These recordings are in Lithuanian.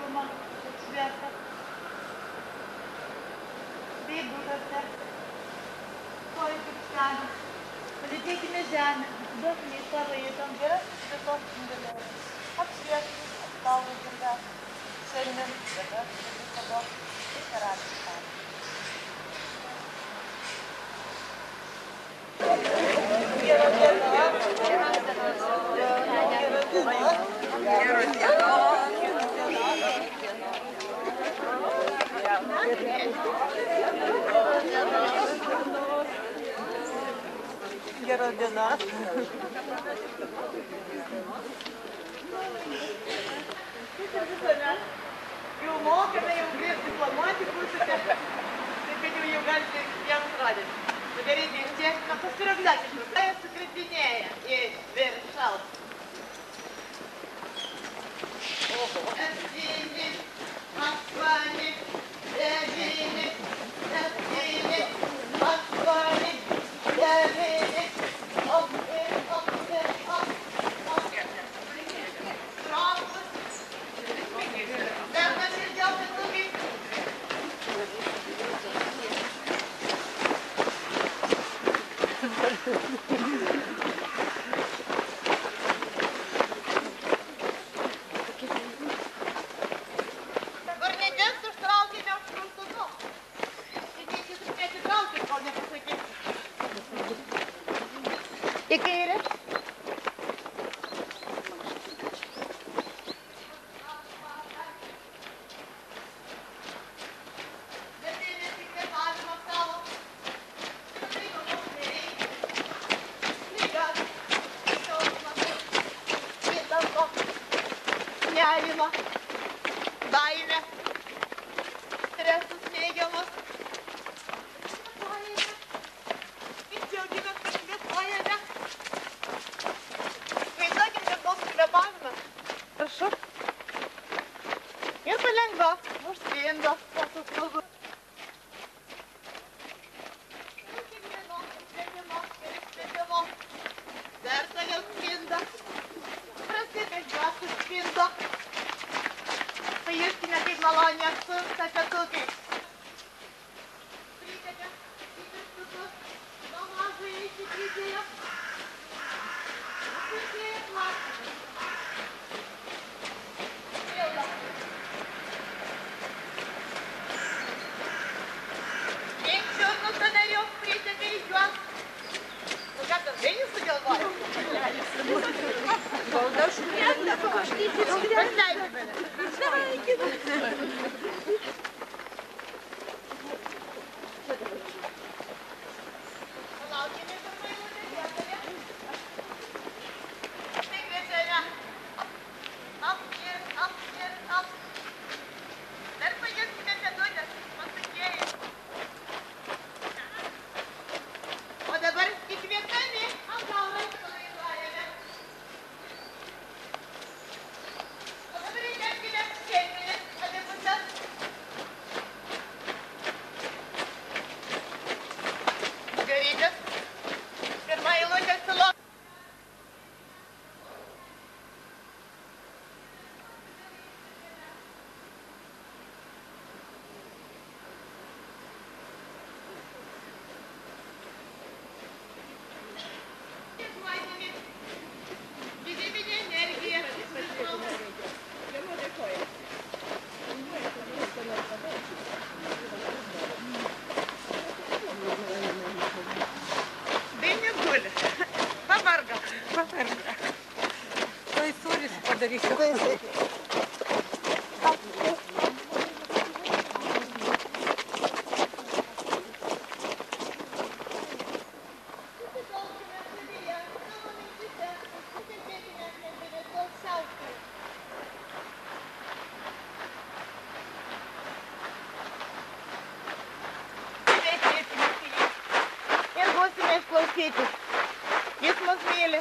šiluma šviesa. Veidukose. Kojų pirštelis. Palydėkime žemę, duokime į savo jėgom geras šviesos spinduliuotės. Apšviestų, apsaugos dirgas. Šiandien, dabar, visada ir karalius šalį. Gera diena. Gera diena. Jau mokame, jau grįžti planuoti būsite, taip kad jau galite jiems rodyti. Padaryti ištiesime pasirogliuoti, tai sukritinėja į viršaus. Septyni, aštuoni, devyni, septyni, aštuoni, devyni, į kairę. Nerimą, baimę, stresus neigiamus. Džiaugiamės, kad kvėpuojame. Vaizduokim gamtos kvėpavimą. Prašau. Ir palengva užtvindo mūsų klubų. Dar toliau spinda. Prasibėgios užspindo. Pajuskime, kaip maloniai apsunta petukai. Pridėkime į pirštukus. Nuo mažai įsikrypėjo. Įsikrypėjo klasime. Pildo. Čiurnų sąnarių pridėkime į juos. Nu ką, tas dainius sugalvojo? Bauda už klientą, paštyčių. Pasleidžiu mane. Sveikinu. Palaukime pirmą eilutę vietoje. Tikrinėme. Up ir up. Dar pajuskime pėdutės, pasakėjai. O dabar įkvėpdami atgal atsipalaiduojame. O dabar įtempkime šermenis abi pusės. Gerytis. Pirma eilutė silo. Gyvybinė energija. Dainius guli. Pavargo. Tai sūris padarysiu. Ir būsime išklausyti. Jis mus myli.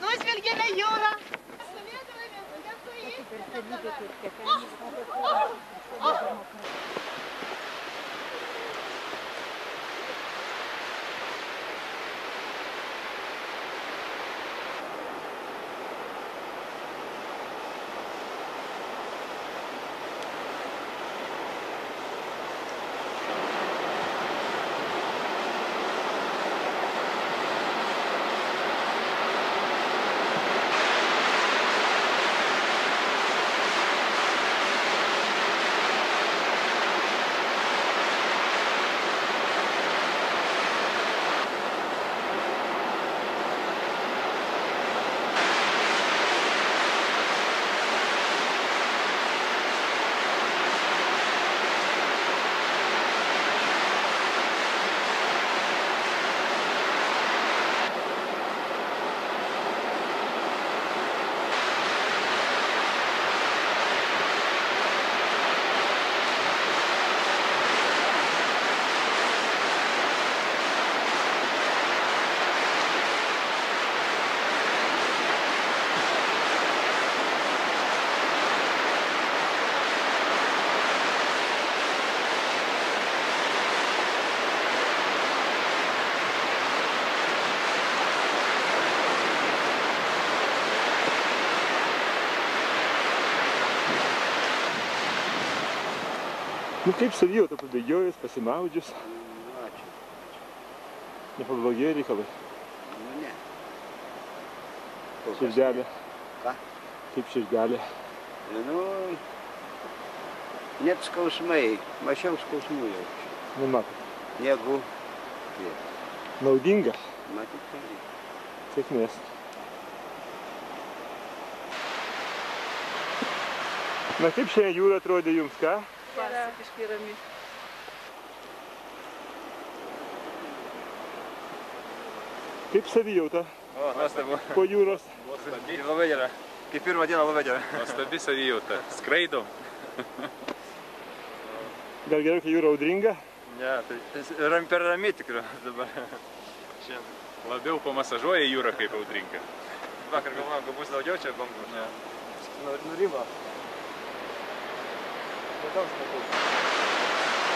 Nusvilgėme jūrą. Nu kaip savijauta pabėgiojus, pasimaudžius? Ačiū. Nepablogėjo reikalai? Nu ne. Širdelė. Ką? Kaip širdelė? Nu, net skausmai, mažiau skausmų jaučiu. Nu matot. Negu Naudinga? matyt, tai. Sėkmės. Na kaip šiandien jūra atrodė jums, ką? Pasakiškai rami. Kaip savijauta O, nuostabu. po jūros? Labai gera. Kaip pirmą dieną labai gera. Nuostabi savijauta. Skraidom. Gal geriau, kai jūra audringa? Ne, tai per rami tikrai dabar. Šiandien Labiau pamasažuoja jūra kaip audringa. vakar galvojom, kad bus daugiau čia bangų. Ne. Nurimo. Lietaus nebus.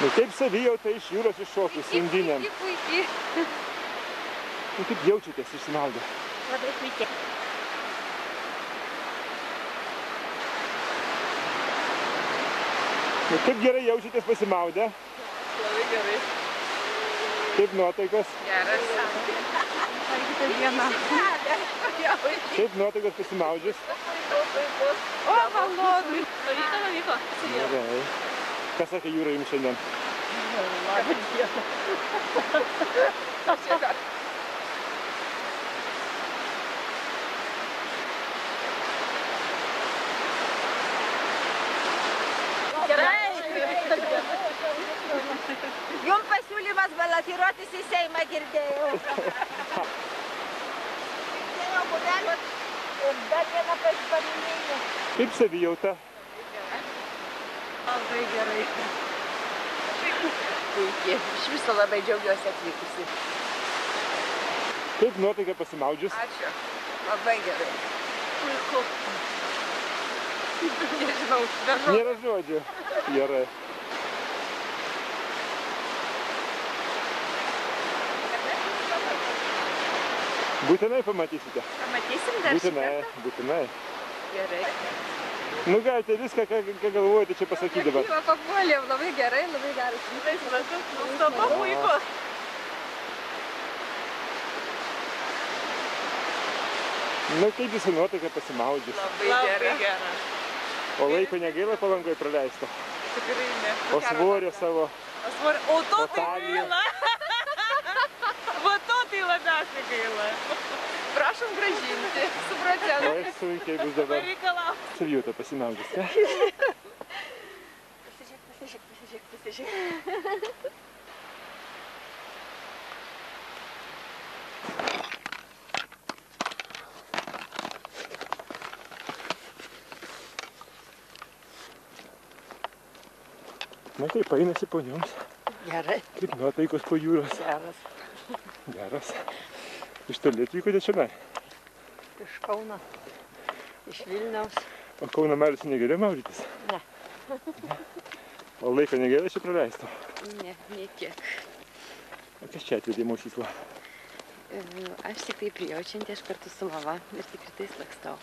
Nu kaip savijauta iš jūros iššokus indiniam? Puikiai. Nu kaip jaučiatės išsimaudę? Labai puikiai. Nu kaip gerai jaučiatės pasimaudę? Labai gerai. Kaip nuotaikos? Geras. Kitą dieną. Kaip nuotaikos pasimaudžius? O, malonu. Pavyko. Gerai. Ką sakė jūra jums šiandien? Labai diena. Jums pasiūlymas balotiruotis į Seimą, girdėjau. Girdėjau, būdelį. Ir dar vieną paminėjimą. Kaip savijauta? Labai gerai. Puikiai. Iš viso labai džiaugiuosi atvykusi. Kaip nuotaika pasimaudžius? Ačiū. Labai gerai. Puiku. Nežinau, dažnau. Nėra žodžių. Gerai. Būtinai pamatysite. Pamatysim dar šį Būtinai, kartą? būtinai. Gerai. Nu galite viską, ką galvojate čia pasakyti dabar. Jo, papuolėm, labai gerai, labai geras. Nuostabu, puiku. Nu kaip jūsų nuotaika pasimaudžius? Labai gera. O laiko negaila Palangoje praleisto? Tikrai ne. O svorio savo? O to O tai talijų? gaila. Va to tai labiausiai gaila. Prašom gražinti. Su procentu. Oi, sunkiai bus dabar. Pareikalau. Savijauta pasimaudžius, ką? Pasižiūrėk. Na kaip einasi ponioms? Gerai. Kaip nuotaikos po jūros? Geras. Geras. Iš toli atvykote čionai? Iš Kauno. Iš Vilniaus. O Kauno mariose negali maudytis? Ne. O laiko negali čia praleisti? Ne, nei kiek. O kas čia atvedė į mokyklą? Aš tik tai prijaučianti, aš kartu su mama ir tik rytais lakstau.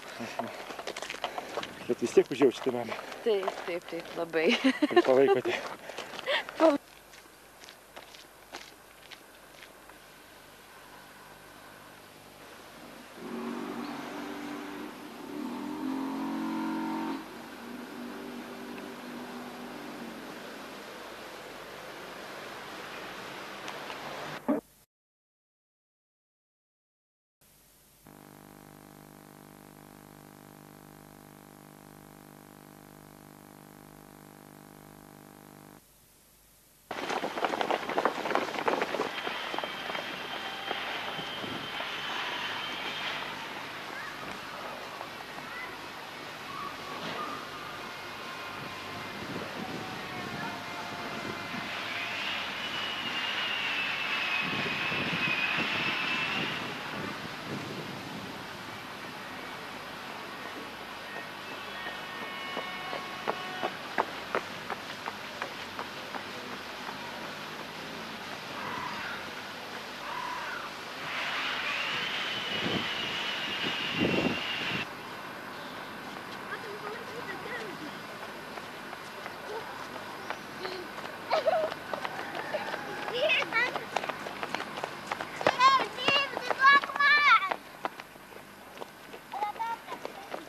Bet vis tiek užjaučiate mamą. Taip, labai. Ir palaikote.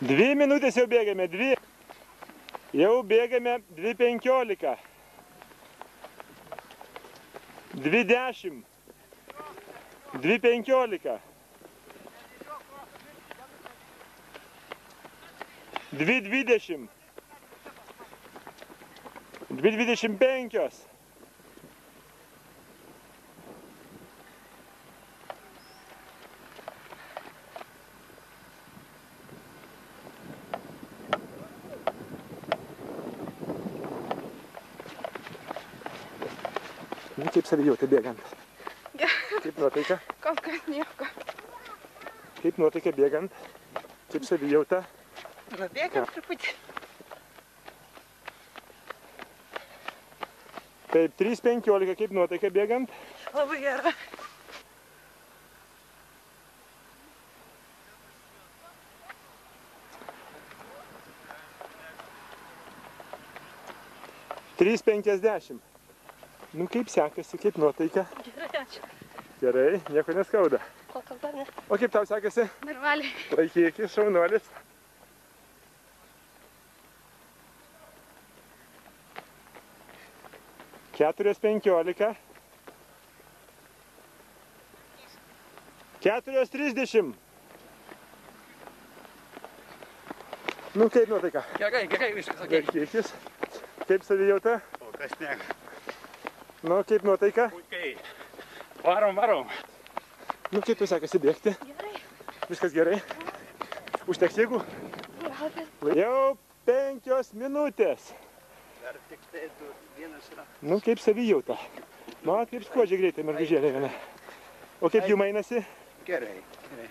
Dvi minutės jau bėgame, dvi. Jau bėgame 2:15. 2:10. 2:15. 2:20. 2:25. Kaip savijauta bėgant? Kaip nuotaika? Kol kas nieko. Kaip nuotaika bėgant? Kaip savijauta? Bėgam truputį. Taip, 3:15, kaip nuotaika bėgant? Labai gera. Trys 50. Nu kaip sekasi, kaip nuotaika? Gerai, ačiū. Gerai, nieko neskauda. Kol kas dar ne. O kaip tau sekasi? Normaliai. Laikykis, šaunuolis. Keturios 15. 4:30. Nu kaip nuotaika? Gerai, viskas, okei. Laikykis. Kaip savijauta? O kas ne? Nu kaip nuotaika? Puikiai. Varom. Nu kaip tu sekasi bėgti? Gerai. Viskas gerai? Užteks jėgų? Jau 5 minutės. Dar tik tai vienas yra. Nu kaip savijauta. Mat kaip skuodžia greitai mergužėlė viena. O kaip jum einasi? Gerai.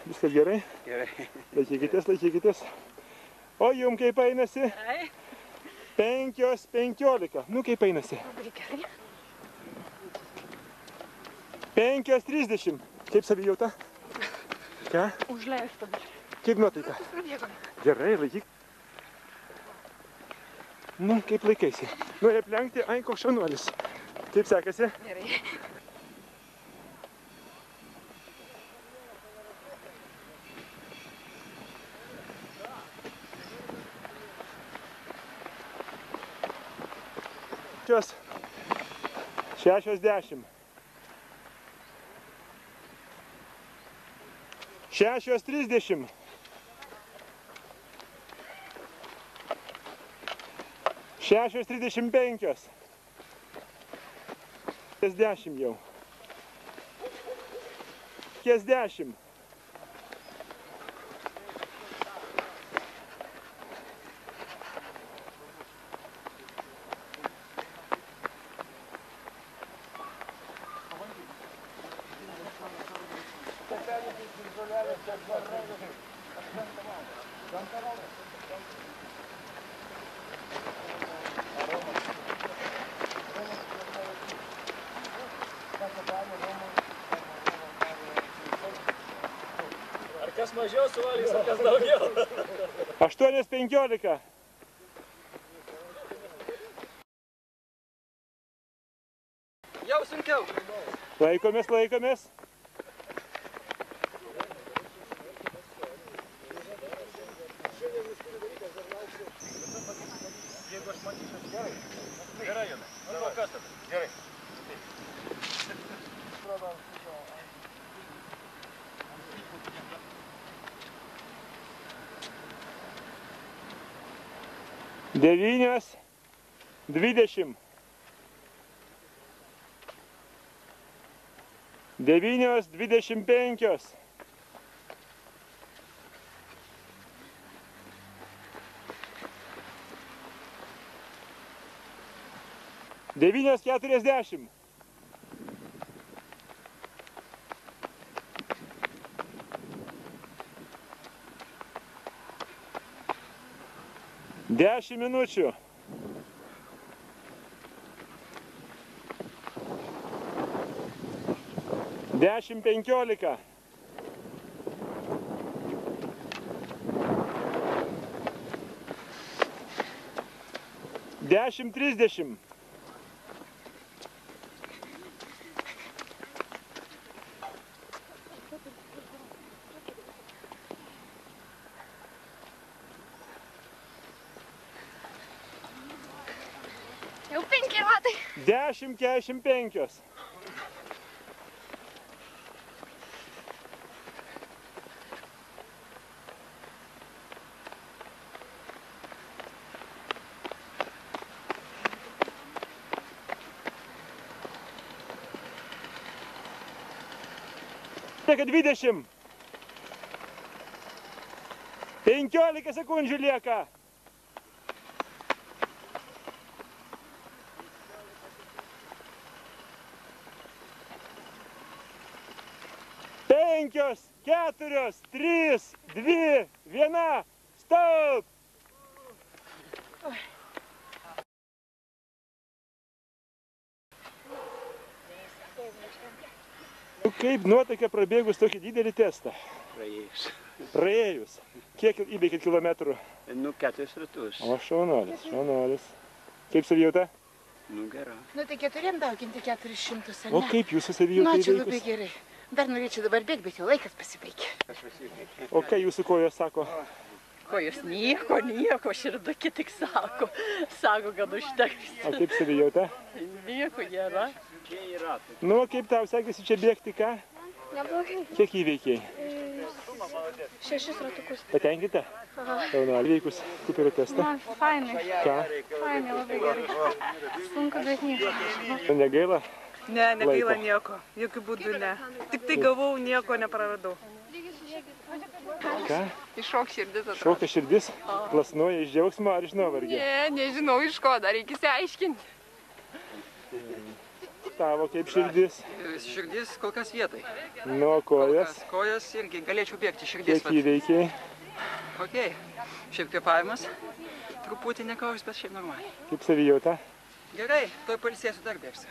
Viskas gerai? Gerai. Laikykitės. O jum kaip einasi? Gerai. 5:15. Nu kaip einasi? Labai gerai. 5:30. Kaip savijauta? Ką? Užleista. Kaip nuotaika? Prabėgom. Gerai, laikyk. Nu, kaip laikaisi? Nori aplenkti, ai, koks šaunuolis. Kaip sekasi? Gerai. Šios 60. 6:30. 6:35. 10 jau. 50. Ar kas mažiau suvalys, ar kas daugiau? 8:15. Jau sunkiau. Laikomės, laikomės. Gerai, Jonai. Nu, kas tada? Gerai. Devynios 20. 9:25. 9:40. 10 minučių. 10:15. 10:30. 10:45. 20. 15 sekundžių lieka. 5, 4, 3, 2, 1, stop! Kaip nuotaika prabėgus tokį didelį testą? Praėjus. Praėjus. Kiek įveikėt kilometrų? Nu, 4 ratus. O, šaunuolis, šaunuolis. Kaip savijauta? Nu, gera. Nu, tai 4 dauginti 400, ar O ne? kaip jūsų savijauta Nu, ačiū labai įveikus? gerai. Dar norėčiau dabar bėgti, bet jau laikas pasibaigė. O ką jūsų kojos sako? Kojos nieko, širdukė tik sako, kad užteks. O kaip savijauta? Nieko nėra. Čia yra. Nu, kaip tau sekėsi čia bėgti, ką? Neblogai. Kiek įveikiai? 6 ratukus. Patenkinta? Šaunuolį įveikus Kuperio testą? Man fainai. Ką? Fainai, labai gerai. Sunku, bet nieko. Negaila? Ne, negaila Laiko. nieko. Jokių būdų ne. Tik tai gavau, nieko nepraradau. Ką? Iššok širdis atrodo. Šoka širdis? Plasnuoja iš džiaugsmo ar iš nuovargio? Ne, nežinau iš ko, dar reikia išsiaiškinti. Tavo kaip širdis? Širdis kol kas vietai. Nuo kojas? Kojas irgi galėčiau bėgti širdis. Kiek įveikiai? Ok. Šiaip kvėpavimas. Truputį nekaus, bet šiaip normaliai. Kaip savijauta? Gerai, toj pailsėsiu dar bėgsiu.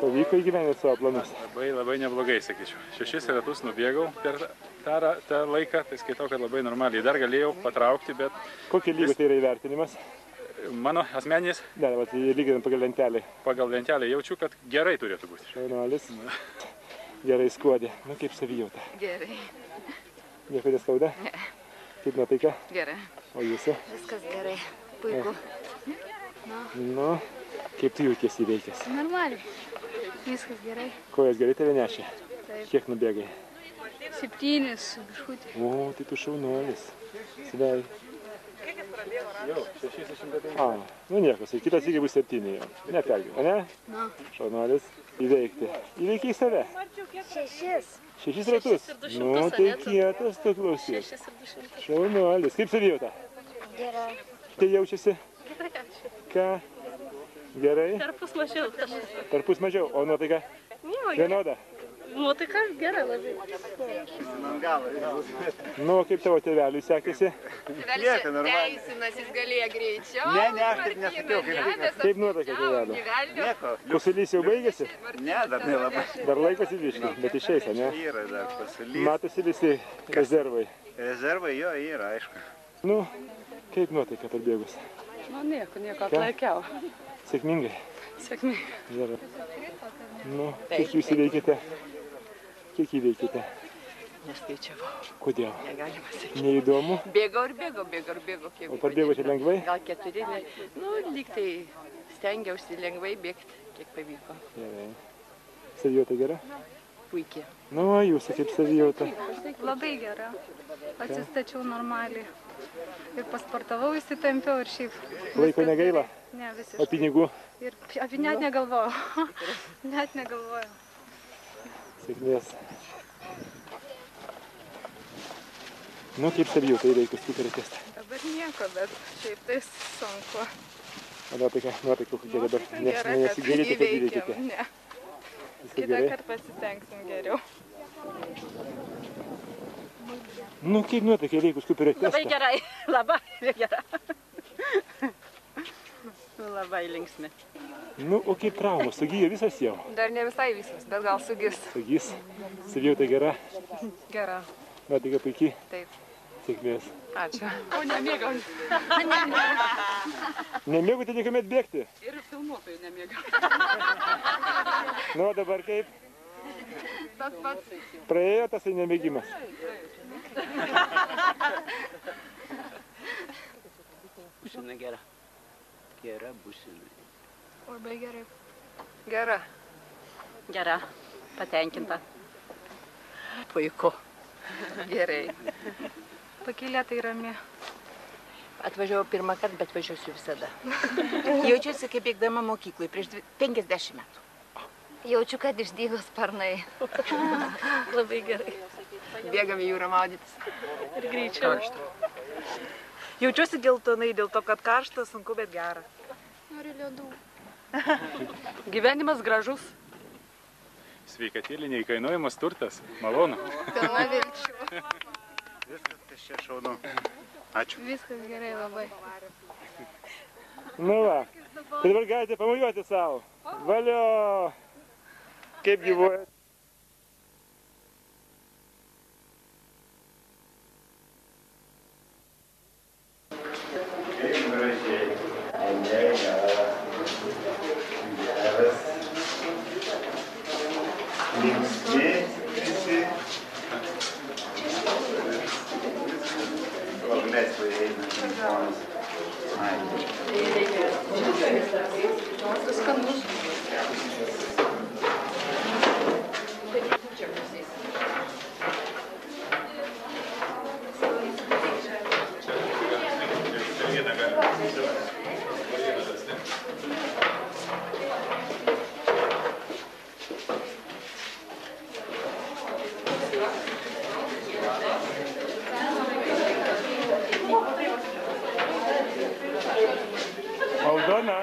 Pavyko įgyvendinti savo planus? Labai neblogai, sakyčiau. 6 ratus nubėgau per tą laiką, tai skaitau, kad labai normaliai. Dar galėjau patraukti, bet... Kokio lygio tai yra įvertinimas? Mano asmeninis? Ne, vat lyginant pagal lentelę. Pagal lentelę jaučiu, kad gerai turėtų būti. Šaunuolis. Gerai skuodė. Nu, kaip savijauta? Gerai. Nieko neskauda? Ne. Kaip nuotaika? Gerai. O jūsų? Viskas gerai. Puiku. Nu, kaip tu jautiesi įveikęs? Normaliai. Viskas gerai. Kojas gerai tave nešė? Taip. Kiek nubėgai? 7 su biškutį. O, tai tu šaunuolis. Svei. Jau, 605. A, nu nieko, kitas irgi bus 7 jau. Nepergyvenu, ne? Na. Šaunuolis įveikti. Įveikiai save? 6. 6 ratus? Nu, tai kietas tu klausyk. Šaunuolis. Kaip savijauta? Gerai. Tai jaučiasi? Gerai. Ką? Gerai? Perpus mažiau. Perpus mažiau. O nuotaika? Nieko. Vienoda? Nuotaika gera labai. Nu, kaip tavo tėveliui sekėsi? Tėvelis teisinas, jis galėjo greičiau. Ne, aš taip nesakiau. Kaip nuotaika tėvelio? Nieko. Kosulys jau baigėsi? Ne, dar nelabai. Dar laikosi biškį, bet išeis, ne? Yra dar kosulys. Matosi visi rezervai. Rezervai jo yra, aišku. Nu, kaip nuotaika parbėgus? Nu, nieko, atlaikiau. Sėkmingai? Sėkmingai. Gerai. Nu, kiek jūs įveikite? Kiek įveikite? Neskaičiavau. Kodėl? Negalima sakyti. Neįdomu? Bėgau ir bėgau. O parbėgote lengvai? Gal 4, nu, lyg tai stengiausi lengvai bėgti, kiek pavyko. Gerai. Savijauta gera? Puikiai. Nu, jūsų kaip savijauta? Labai gera. Atsistačiau normaliai. Ir pasportavau, įsitempiau ir šiaip. Laiko negaila? Ne, visiškai. O pinigų? Ir apie net negalvojau. Net negalvojau. Sėkmės. Nu, kaip savijauta įveikus Kuperio testą? Dabar nieko, bet šiaip tai sunku. O nuotaika kokia dabar? Gera, Nesigėrėte, kad įveikite? Ne. Viskas Kitą gerai? kartą pasitengsim geriau. Nu, kaip nuotaika įveikus Kuperio testą? Labai gerai, labai gerai. Labai linksmi. Nu, o kaip traumos? Sugijo visas jau? Dar ne visai visas, bet gal sugis. Sugis. Savijauta gera? Gera. Nuotaika puikiai? Taip. Sėkmės. Ačiū. O nemėgau. Nemėgote niekuomet bėgti? Ir filmuotojų nemėgau. Nu, o dabar kaip? Tas pats. Praėjo tasai nemėgimas? Būsina gera. Gera būsina. Labai gerai. Gera. Gera, patenkinta. Puiku. Gerai. Pakylėtai rami. Atvažiavau pirmą kartą, bet važiuosiu visada. Jaučiuosi kaip bėgdama mokyklai prieš 50 metų. Jaučiu, kad išdygo sparnai. Labai gerai. Bėgam į jūrą maudytis. Ir greičiau. Jaučiuosi geltonai dėl to, kad karšta, sunku, bet gera. Noriu ledų. Gyvenimas gražus. Sveikatėlė neįkainuojamas turtas. Malonu. Pilna vilčių. Viskas čia šaunu. Ačiū. Viskas gerai labai. Nu va, tai dabar galite pamojuoti savo. Valio! Kaip gyvuoja? Kaip gražiai. Geras. Linksmi visi. Mes paėjame žmonės. Skanus. Aldona.